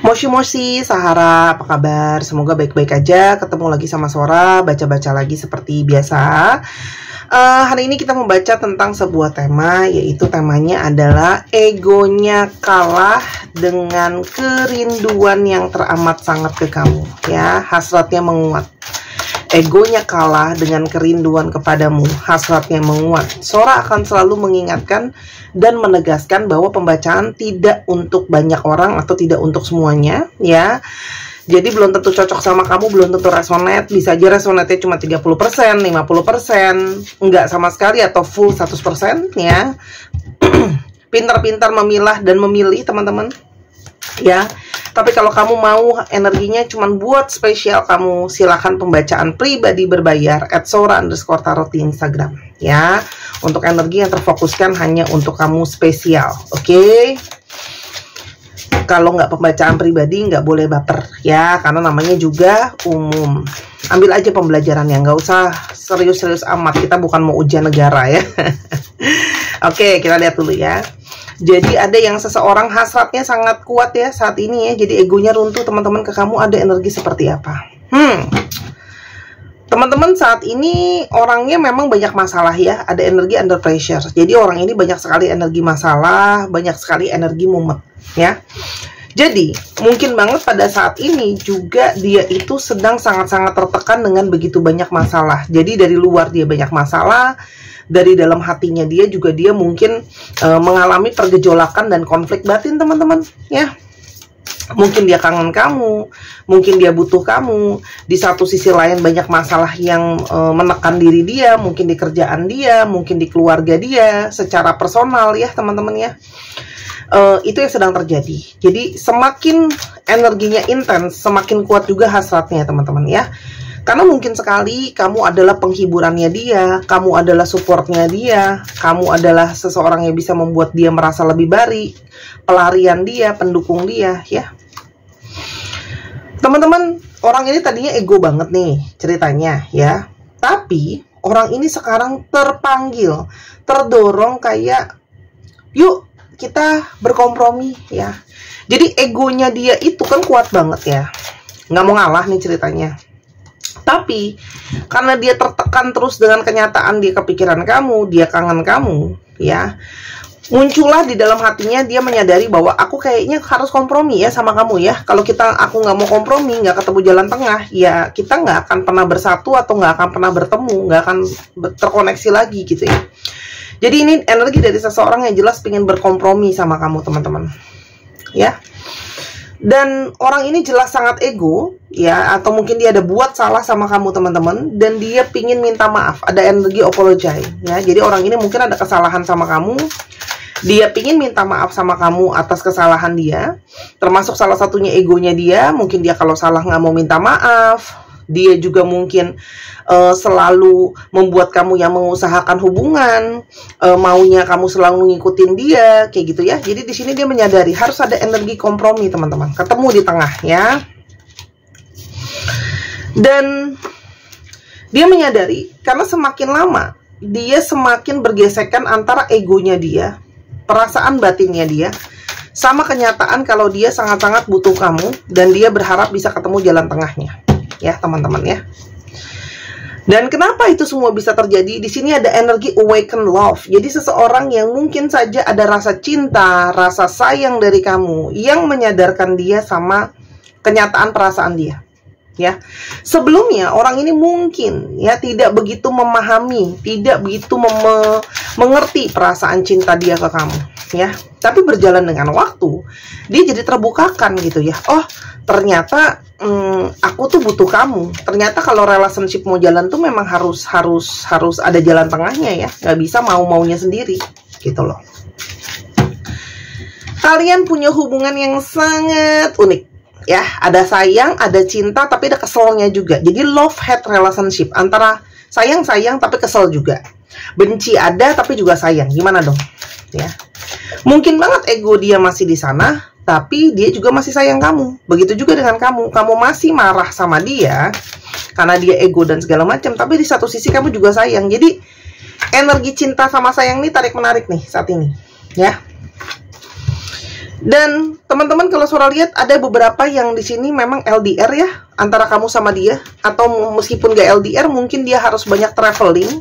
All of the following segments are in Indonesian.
Moshi Sahara, apa kabar? Semoga baik-baik aja. Ketemu lagi sama Sora, baca-baca lagi seperti biasa. Hari ini kita membaca tentang sebuah tema, yaitu temanya adalah egonya kalah dengan kerinduan yang teramat sangat ke kamu. Ya, hasratnya menguat. Egonya kalah dengan kerinduan kepadamu, hasratnya menguat. Sora akan selalu mengingatkan dan menegaskan bahwa pembacaan tidak untuk banyak orang atau tidak untuk semuanya, ya. Jadi belum tentu cocok sama kamu, belum tentu resonate. Bisa aja resonate cuma 30%, 50%, enggak sama sekali atau full 100%, ya. Pintar-pintar memilah dan memilih, teman-teman. Ya. Tapi kalau kamu mau energinya cuma buat spesial kamu, silakan pembacaan pribadi berbayar @sora_tarot di Instagram, ya. Untuk energi yang terfokuskan hanya untuk kamu spesial, oke? Kalau nggak pembacaan pribadi nggak boleh baper, ya, karena namanya juga umum. Ambil aja pembelajarannya, nggak usah serius-serius amat. Kita bukan mau ujian negara, ya. Oke, kita lihat dulu ya. Jadi ada yang seseorang hasratnya sangat kuat ya saat ini ya. Jadi egonya runtuh, teman-teman. Ke kamu ada energi seperti apa? Teman-teman, saat ini orangnya memang banyak masalah ya. Ada energi under pressure. Jadi orang ini banyak sekali energi masalah, banyak sekali energi mumet ya. Jadi mungkin banget pada saat ini juga dia itu sedang sangat-sangat tertekan dengan begitu banyak masalah. Jadi dari luar dia banyak masalah, dari dalam hatinya dia juga dia mungkin mengalami pergejolakan dan konflik batin, teman-teman, ya. Mungkin dia kangen kamu, mungkin dia butuh kamu. Di satu sisi lain banyak masalah yang menekan diri dia, mungkin di kerjaan dia, mungkin di keluarga dia, secara personal ya, teman-teman ya. Itu yang sedang terjadi. Jadi semakin energinya intens, semakin kuat juga hasratnya, teman-teman ya. Karena mungkin sekali kamu adalah penghiburannya dia, kamu adalah supportnya dia, kamu adalah seseorang yang bisa membuat dia merasa lebih baik, pelarian dia, pendukung dia, ya. Teman-teman, orang ini tadinya ego banget nih ceritanya, ya. Tapi orang ini sekarang terpanggil, terdorong kayak, yuk kita berkompromi, ya. Jadi egonya dia itu kan kuat banget ya, nggak mau ngalah nih ceritanya. Tapi karena dia tertekan terus dengan kenyataan, dia kepikiran kamu, dia kangen kamu, ya, muncullah di dalam hatinya dia menyadari bahwa aku kayaknya harus kompromi ya sama kamu ya. Kalau aku nggak mau kompromi, nggak ketemu jalan tengah, ya kita nggak akan pernah bersatu atau nggak akan pernah bertemu, nggak akan terkoneksi lagi gitu ya. Jadi ini energi dari seseorang yang jelas pengen berkompromi sama kamu, teman-teman, ya. Dan orang ini jelas sangat ego, ya, atau mungkin dia ada buat salah sama kamu, teman-teman, dan dia pingin minta maaf, ada energi apologize, ya. Jadi orang ini mungkin ada kesalahan sama kamu, dia pingin minta maaf sama kamu atas kesalahan dia, termasuk salah satunya egonya dia. Mungkin dia kalau salah nggak mau minta maaf, dia juga mungkin selalu membuat kamu yang mengusahakan hubungan, maunya kamu selalu ngikutin dia, kayak gitu ya. Jadi di sini dia menyadari harus ada energi kompromi, teman-teman, ketemu di tengah ya. Dan dia menyadari karena semakin lama dia semakin bergesekan antara egonya dia, perasaan batinnya dia, sama kenyataan kalau dia sangat-sangat butuh kamu dan dia berharap bisa ketemu jalan tengahnya, ya, teman-teman ya. Dan kenapa itu semua bisa terjadi? Di sini ada energi awaken love. Jadi seseorang yang mungkin saja ada rasa cinta, rasa sayang dari kamu, yang menyadarkan dia sama kenyataan perasaan dia, ya. Sebelumnya orang ini mungkin ya tidak begitu memahami, tidak begitu mengerti perasaan cinta dia ke kamu, ya. Tapi berjalan dengan waktu, dia jadi terbukakan gitu ya. Oh, ternyata aku tuh butuh kamu. Ternyata kalau relationship mau jalan tuh memang harus ada jalan tengahnya ya. Nggak bisa mau-maunya sendiri gitu loh. Kalian punya hubungan yang sangat unik ya. Ada sayang, ada cinta, tapi ada keselnya juga. Jadi love-hate relationship, antara sayang-sayang tapi kesel juga. Benci ada tapi juga sayang. Gimana dong? Ya. Mungkin banget ego dia masih di sana, tapi dia juga masih sayang kamu. Begitu juga dengan kamu. Kamu masih marah sama dia karena dia ego dan segala macam, tapi di satu sisi kamu juga sayang. Jadi energi cinta sama sayang ini tarik menarik nih saat ini, ya. Dan teman-teman kalau Sora lihat ada beberapa yang di sini memang LDR ya, antara kamu sama dia, atau meskipun gak LDR mungkin dia harus banyak traveling,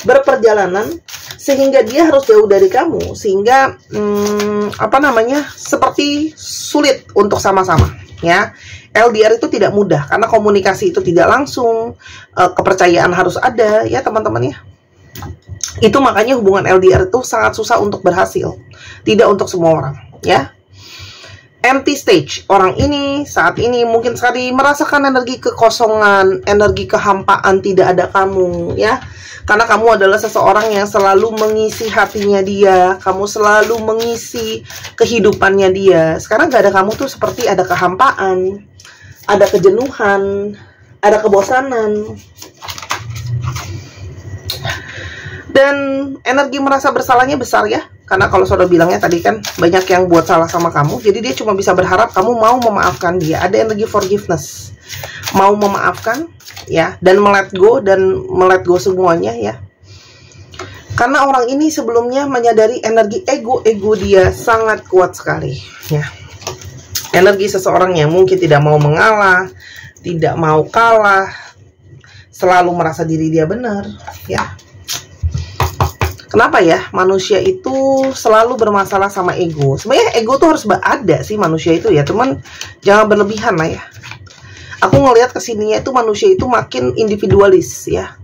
berperjalanan, sehingga dia harus jauh dari kamu, sehingga seperti sulit untuk sama-sama ya. LDR itu tidak mudah karena komunikasi itu tidak langsung, kepercayaan harus ada ya teman-teman ya. Itu makanya hubungan LDR itu sangat susah untuk berhasil, tidak untuk semua orang ya. Empty stage, orang ini saat ini mungkin sekali merasakan energi kekosongan, energi kehampaan, tidak ada kamu ya. Karena kamu adalah seseorang yang selalu mengisi hatinya dia, kamu selalu mengisi kehidupannya dia. Sekarang gak ada kamu tuh seperti ada kehampaan, ada kejenuhan, ada kebosanan. Dan energi merasa bersalahnya besar ya. Karena kalau Sora bilangnya tadi kan banyak yang buat salah sama kamu, jadi dia cuma bisa berharap kamu mau memaafkan dia. Ada energi forgiveness, mau memaafkan ya, dan melet go semuanya ya. Karena orang ini sebelumnya menyadari energi ego dia sangat kuat sekali ya. Energi seseorang yang mungkin tidak mau mengalah, tidak mau kalah, selalu merasa diri dia benar ya. Kenapa ya manusia itu selalu bermasalah sama ego? Sebenarnya ego tuh harus ada sih manusia itu ya, teman, jangan berlebihan lah ya. Aku ngelihat kesininya itu manusia itu makin individualis ya.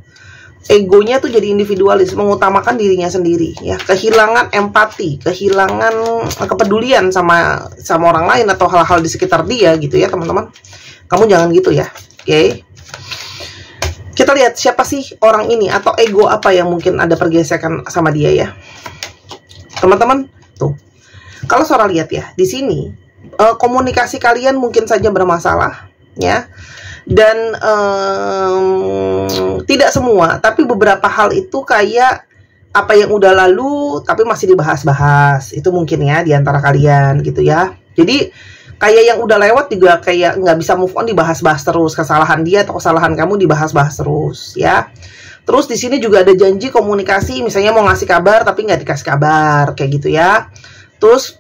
Egonya tuh jadi individualis, mengutamakan dirinya sendiri ya. Kehilangan empati, kehilangan kepedulian sama orang lain atau hal-hal di sekitar dia gitu ya teman-teman. Kamu jangan gitu ya, oke? Kita lihat siapa sih orang ini atau ego apa yang mungkin ada pergesekan sama dia ya. Teman-teman, tuh. Kalau Sora lihat ya, di sini komunikasi kalian mungkin saja bermasalah ya. Dan tidak semua, tapi beberapa hal itu kayak apa yang udah lalu tapi masih dibahas-bahas. Itu mungkin ya di antara kalian gitu ya. Jadi kayak yang udah lewat juga kayak nggak bisa move on, dibahas-bahas terus. Kesalahan dia atau kesalahan kamu dibahas-bahas terus ya. Terus di sini juga ada janji komunikasi, misalnya mau ngasih kabar tapi nggak dikasih kabar kayak gitu ya. Terus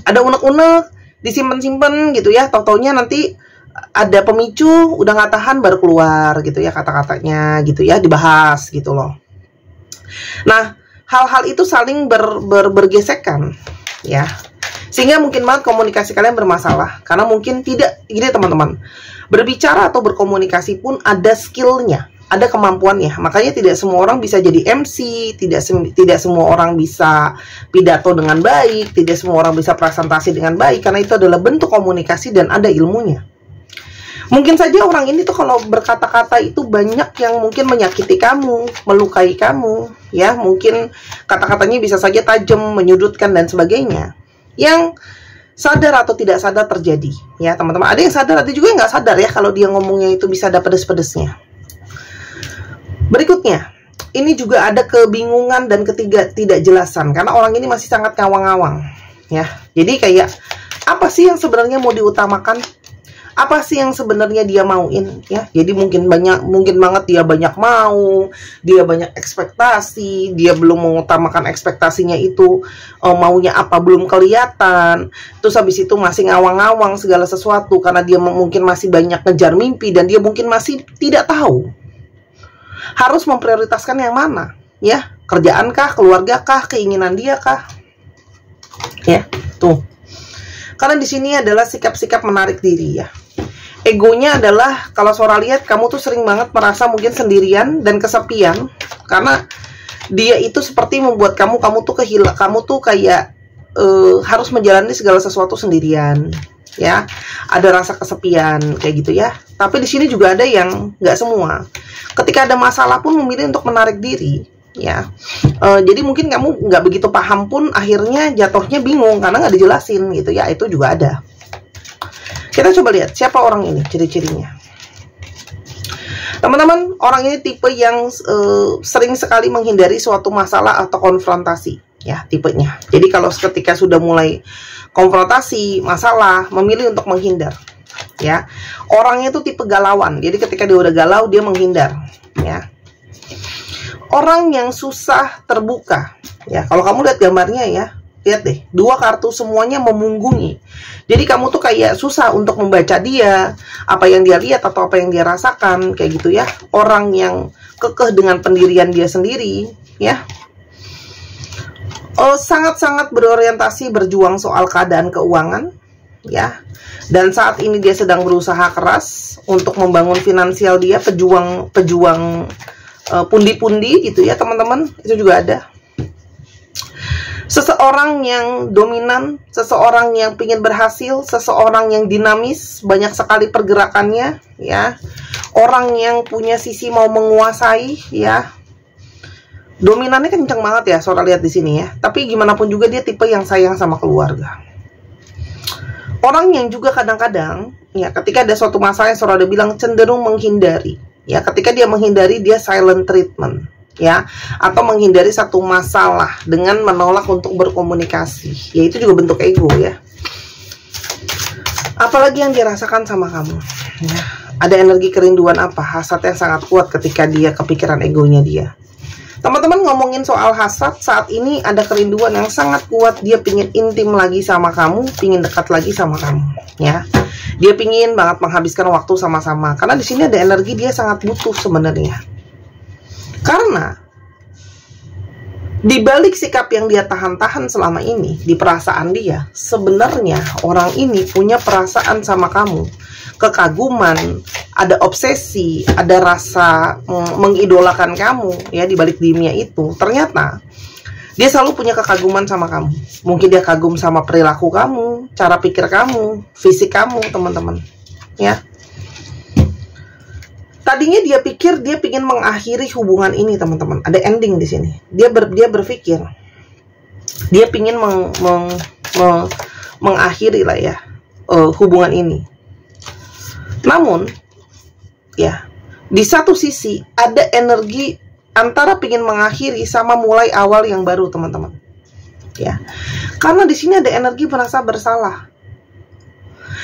ada unek-unek disimpan-simpan gitu ya. Tau-taunya nanti ada pemicu, udah nggak tahan baru keluar gitu ya kata-katanya gitu ya, dibahas gitu loh. Nah, hal-hal itu saling bergesekan ya. Sehingga mungkin banget komunikasi kalian bermasalah. Karena mungkin tidak, gini teman-teman, berbicara atau berkomunikasi pun ada skillnya, ada kemampuannya. Makanya tidak semua orang bisa jadi MC, tidak semua orang bisa pidato dengan baik, tidak semua orang bisa presentasi dengan baik. Karena itu adalah bentuk komunikasi dan ada ilmunya. Mungkin saja orang ini tuh kalau berkata-kata itu banyak yang mungkin menyakiti kamu, melukai kamu, ya. Mungkin kata-katanya bisa saja tajam, menyudutkan dan sebagainya. Yang sadar atau tidak sadar terjadi ya teman-teman. Ada yang sadar, ada juga yang nggak sadar ya kalau dia ngomongnya itu bisa ada pedes-pedesnya. Berikutnya, ini juga ada kebingungan dan ketidakjelasan karena orang ini masih sangat ngawang-ngawang ya. Jadi kayak apa sih yang sebenarnya mau diutamakan? Apa sih yang sebenarnya dia mauin ya? Jadi mungkin banget dia banyak mau, dia banyak ekspektasi, dia belum mengutamakan ekspektasinya itu, maunya apa belum kelihatan. Terus habis itu masih ngawang-ngawang segala sesuatu karena dia mungkin masih banyak ngejar mimpi dan dia mungkin masih tidak tahu harus memprioritaskan yang mana ya. Kerjaan kah, keluarga kah, keinginan dia kah? Ya, tuh. Karena di sini adalah sikap-sikap menarik diri ya. Egonya adalah kalau Sora lihat kamu tuh sering banget merasa mungkin sendirian dan kesepian karena dia itu seperti membuat kamu tuh kayak harus menjalani segala sesuatu sendirian ya. Ada rasa kesepian kayak gitu ya. Tapi di sini juga ada yang nggak semua. Ketika ada masalah pun memilih untuk menarik diri ya. Jadi mungkin kamu nggak begitu paham pun akhirnya jatuhnya bingung karena nggak dijelasin gitu ya. Itu juga ada. Kita coba lihat siapa orang ini, ciri-cirinya. Teman-teman, orang ini tipe yang sering sekali menghindari suatu masalah atau konfrontasi ya, tipenya. Jadi kalau ketika sudah mulai konfrontasi, masalah, memilih untuk menghindar ya. Orangnya itu tipe galauan. Jadi ketika dia udah galau, dia menghindar ya. Orang yang susah terbuka ya. Kalau kamu lihat gambarnya ya, Lihat deh, 2 kartu semuanya memunggungi. Jadi kamu tuh kayak susah untuk membaca dia, apa yang dia lihat atau apa yang dia rasakan, kayak gitu ya. Orang yang kekeh dengan pendirian dia sendiri, ya. Sangat-sangat berorientasi berjuang soal keadaan keuangan, ya. Dan saat ini dia sedang berusaha keras untuk membangun finansial dia, pejuang pundi-pundi gitu ya teman-teman, itu juga ada. Seseorang yang dominan, seseorang yang ingin berhasil, seseorang yang dinamis, banyak sekali pergerakannya, ya. Orang yang punya sisi mau menguasai, ya. Dominannya kenceng banget ya, saudara lihat di sini ya. Tapi gimana pun juga dia tipe yang sayang sama keluarga. Orang yang juga kadang-kadang, ya, ketika ada suatu masalah yang saudara bilang cenderung menghindari, ya. Ketika dia menghindari, dia silent treatment, ya, atau menghindari satu masalah dengan menolak untuk berkomunikasi, ya, itu juga bentuk ego ya. Apalagi yang dirasakan sama kamu, ya, ada energi kerinduan apa, hasad yang sangat kuat ketika dia kepikiran egonya dia. Teman-teman ngomongin soal hasad, saat ini ada kerinduan yang sangat kuat, dia pingin intim lagi sama kamu, pingin dekat lagi sama kamu, ya. Dia pingin banget menghabiskan waktu sama-sama, karena di sini ada energi dia sangat butuh sebenarnya. Karena di balik sikap yang dia tahan-tahan selama ini di perasaan dia, sebenarnya orang ini punya perasaan sama kamu, kekaguman, ada obsesi, ada rasa mengidolakan kamu ya. Di balik diemnya itu ternyata dia selalu punya kekaguman sama kamu. Mungkin dia kagum sama perilaku kamu, cara pikir kamu, fisik kamu, teman-teman, ya. Tadinya dia pikir dia ingin mengakhiri hubungan ini, teman-teman. Ada ending di sini. Dia berpikir dia ingin mengakhiri lah ya hubungan ini. Namun, ya, di satu sisi ada energi antara ingin mengakhiri sama mulai awal yang baru, teman-teman. Ya, karena di sini ada energi merasa bersalah.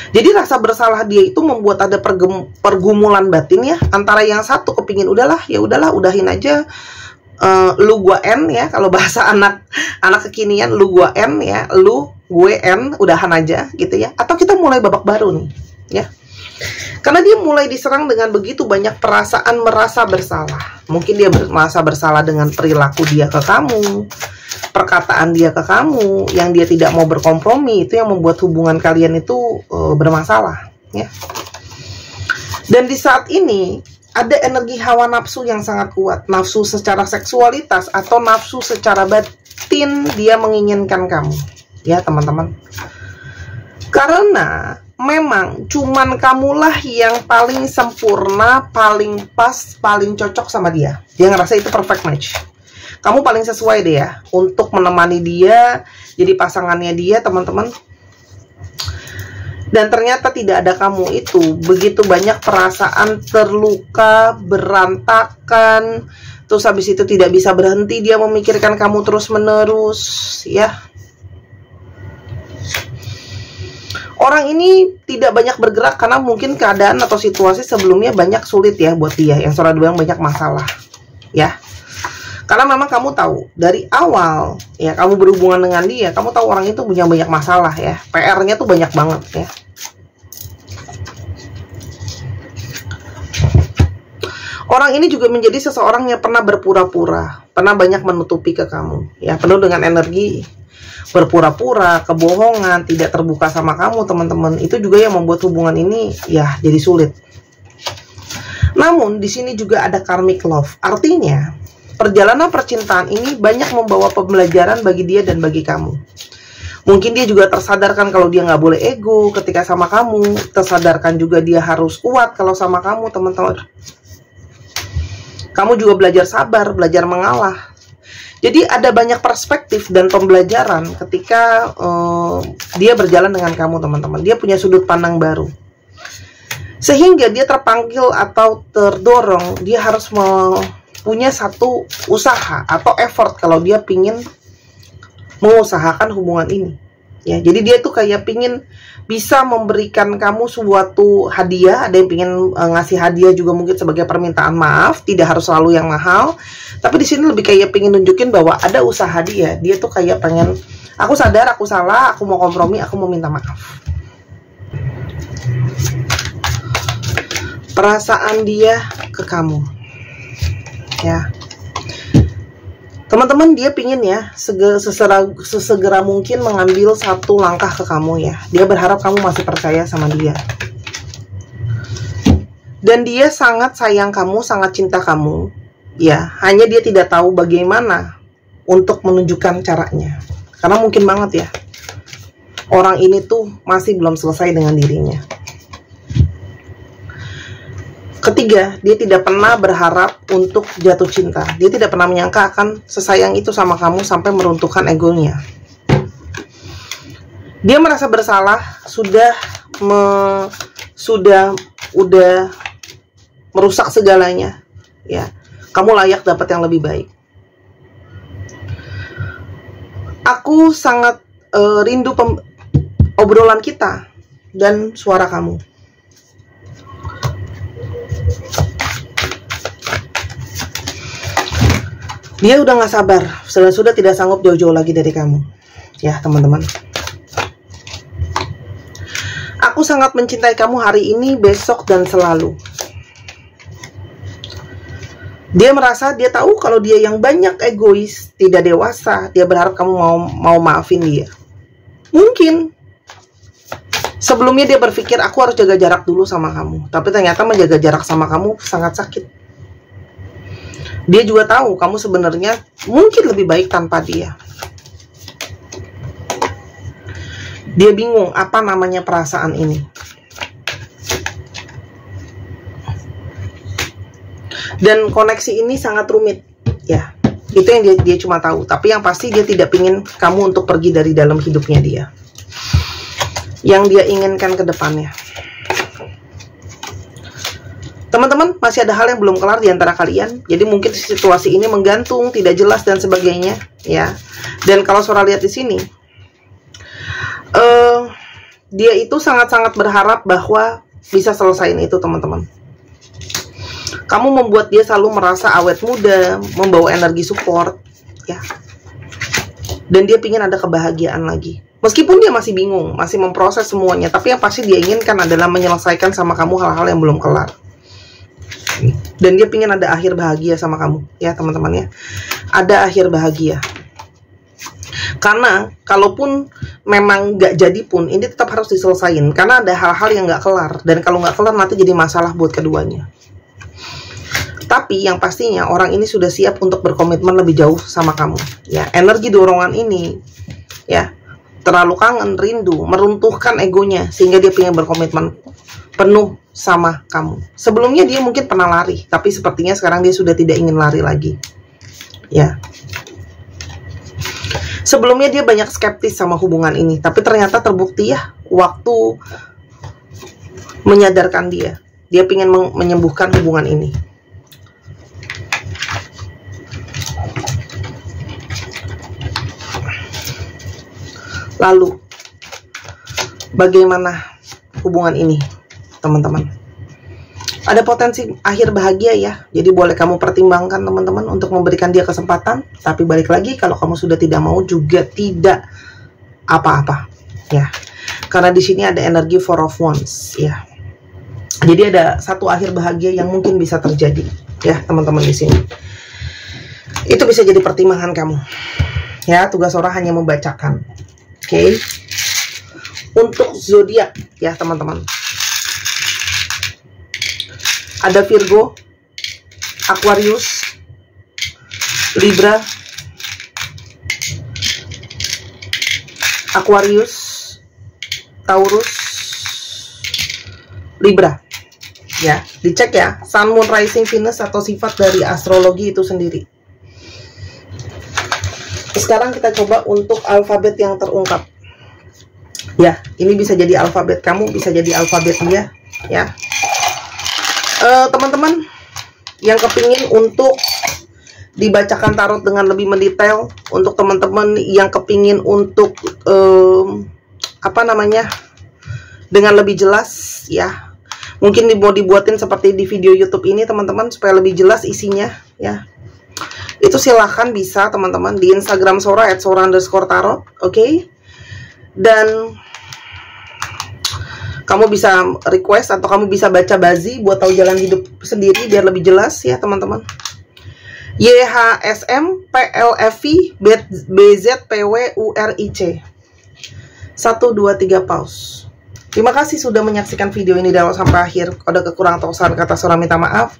Jadi rasa bersalah dia itu membuat ada pergumulan batin ya, antara yang satu kepingin udahlah, ya udahlah, udahin aja, lu gua N ya, kalau bahasa anak kekinian, lu gua N ya, lu gue N, udahan aja gitu ya. Atau kita mulai babak baru nih, ya. Karena dia mulai diserang dengan begitu banyak perasaan merasa bersalah. Mungkin dia merasa bersalah dengan perilaku dia ke kamu, perkataan dia ke kamu, yang dia tidak mau berkompromi, itu yang membuat hubungan kalian itu bermasalah, ya. Dan di saat ini ada energi hawa nafsu yang sangat kuat, nafsu secara seksualitas atau nafsu secara batin, dia menginginkan kamu, ya teman-teman. Karena memang cuman kamulah yang paling sempurna, paling pas, paling cocok sama dia. Dia ngerasa itu perfect match. Kamu paling sesuai deh ya untuk menemani dia, jadi pasangannya dia, teman-teman. Dan ternyata tidak ada kamu itu, begitu banyak perasaan terluka, berantakan, terus habis itu tidak bisa berhenti dia memikirkan kamu terus-menerus, ya. Orang ini tidak banyak bergerak karena mungkin keadaan atau situasi sebelumnya banyak sulit ya buat dia, yang saudara bilang banyak masalah, ya. Karena memang kamu tahu dari awal ya, kamu berhubungan dengan dia, kamu tahu orang itu punya banyak masalah ya, PR-nya tuh banyak banget ya. Orang ini juga menjadi seseorang yang pernah berpura-pura, pernah banyak menutupi ke kamu ya, penuh dengan energi berpura-pura, kebohongan, tidak terbuka sama kamu, teman-teman. Itu juga yang membuat hubungan ini ya jadi sulit. Namun di sini juga ada karmic love. Artinya, perjalanan percintaan ini banyak membawa pembelajaran bagi dia dan bagi kamu. Mungkin dia juga tersadarkan kalau dia nggak boleh ego ketika sama kamu. Tersadarkan juga dia harus kuat kalau sama kamu, teman-teman. Kamu juga belajar sabar, belajar mengalah. Jadi ada banyak perspektif dan pembelajaran ketika dia berjalan dengan kamu, teman-teman. Dia punya sudut pandang baru. Sehingga dia terpanggil atau terdorong, dia harus punya satu usaha atau effort kalau dia pingin mengusahakan hubungan ini. Ya, jadi dia tuh kayak pingin bisa memberikan kamu suatu hadiah. Ada yang pengen ngasih hadiah juga mungkin sebagai permintaan maaf, tidak harus selalu yang mahal. Tapi di sini lebih kayak pengen nunjukin bahwa ada usaha dia. Dia tuh kayak pengen, aku sadar aku salah, aku mau kompromi, aku mau minta maaf. Perasaan dia ke kamu, ya teman-teman, dia pingin ya sesegera mungkin mengambil satu langkah ke kamu ya. Dia berharap kamu masih percaya sama dia. Dan dia sangat sayang kamu, sangat cinta kamu. Ya, hanya dia tidak tahu bagaimana untuk menunjukkan caranya. Karena mungkin banget ya, orang ini tuh masih belum selesai dengan dirinya. Ketiga, dia tidak pernah berharap untuk jatuh cinta. Dia tidak pernah menyangka akan sesayang itu sama kamu sampai meruntuhkan egonya. Dia merasa bersalah, udah merusak segalanya. Ya, kamu layak dapat yang lebih baik. Aku sangat rindu obrolan kita dan suara kamu. Dia udah gak sabar, sudah tidak sanggup jauh-jauh lagi dari kamu. Ya teman-teman, aku sangat mencintai kamu hari ini, besok, dan selalu. Dia merasa, dia tahu kalau dia yang banyak egois, tidak dewasa. Dia berharap kamu mau maafin dia. Mungkin sebelumnya dia berpikir, aku harus jaga jarak dulu sama kamu. Tapi ternyata menjaga jarak sama kamu sangat sakit. Dia juga tahu kamu sebenarnya mungkin lebih baik tanpa dia. Dia bingung apa namanya perasaan ini. Dan koneksi ini sangat rumit, ya. Itu yang dia cuma tahu. Tapi yang pasti dia tidak ingin kamu untuk pergi dari dalam hidupnya dia. Yang dia inginkan ke depannya. Teman-teman, masih ada hal yang belum kelar di antara kalian. Jadi mungkin situasi ini menggantung, tidak jelas dan sebagainya, ya. Dan kalau Sora lihat di sini, dia itu sangat-sangat berharap bahwa bisa selesaiin itu, teman-teman. Kamu membuat dia selalu merasa awet muda, membawa energi support, ya. Dan dia ingin ada kebahagiaan lagi. Meskipun dia masih bingung, masih memproses semuanya, tapi yang pasti dia inginkan adalah menyelesaikan sama kamu hal-hal yang belum kelar. Dan dia ingin ada akhir bahagia sama kamu, ya teman-teman ya. Ada akhir bahagia. Karena kalaupun memang nggak jadi pun, ini tetap harus diselesaikan. Karena ada hal-hal yang nggak kelar. Dan kalau nggak kelar nanti jadi masalah buat keduanya. Tapi yang pastinya orang ini sudah siap untuk berkomitmen lebih jauh sama kamu. Ya, energi dorongan ini, ya, terlalu kangen, rindu, meruntuhkan egonya sehingga dia pengen berkomitmen penuh sama kamu. Sebelumnya dia mungkin pernah lari, tapi sepertinya sekarang dia sudah tidak ingin lari lagi. Ya. Sebelumnya dia banyak skeptis sama hubungan ini, tapi ternyata terbukti ya, waktu menyadarkan dia. Dia ingin menyembuhkan hubungan ini. Lalu, bagaimana hubungan ini, teman-teman? Ada potensi akhir bahagia ya. Jadi boleh kamu pertimbangkan teman-teman untuk memberikan dia kesempatan. Tapi balik lagi, kalau kamu sudah tidak mau juga tidak apa-apa ya. Karena di sini ada energi Four of Wands ya. Jadi ada satu akhir bahagia yang mungkin bisa terjadi ya teman-teman di sini. Itu bisa jadi pertimbangan kamu. Ya, tugas Sora hanya membacakan. Oke. Untuk zodiak ya teman-teman. Ada Virgo, Aquarius, Libra, Aquarius, Taurus, Libra. Ya, dicek ya, Sun, Moon, Rising, Venus atau sifat dari astrologi itu sendiri. Sekarang kita coba untuk alfabet yang terungkap. Ya, ini bisa jadi alfabet kamu, bisa jadi alfabet dia, ya. Teman-teman yang kepingin untuk dibacakan tarot dengan lebih mendetail, untuk teman-teman yang kepingin untuk dengan lebih jelas ya. Mungkin mau dibuatin seperti di video YouTube ini teman-teman, supaya lebih jelas isinya ya. Itu silahkan bisa teman-teman di Instagram Sora @sora_tarot, oke? Dan kamu bisa request atau kamu bisa baca Bazi buat tahu jalan hidup sendiri biar lebih jelas ya teman-teman. YHSM PLFI BZPWURIC 1, 2, 3 pause. Terima kasih sudah menyaksikan video ini dari awal sampai akhir. Kalau ada kekurangan atau kesalahan kata, Sora minta maaf.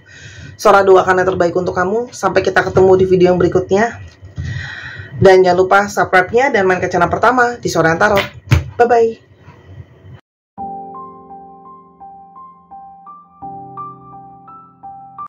Sora doakan yang terbaik untuk kamu. Sampai kita ketemu di video yang berikutnya. Dan jangan lupa subscribe-nya dan main ke channel pertama di Sora Tarot. Bye-bye.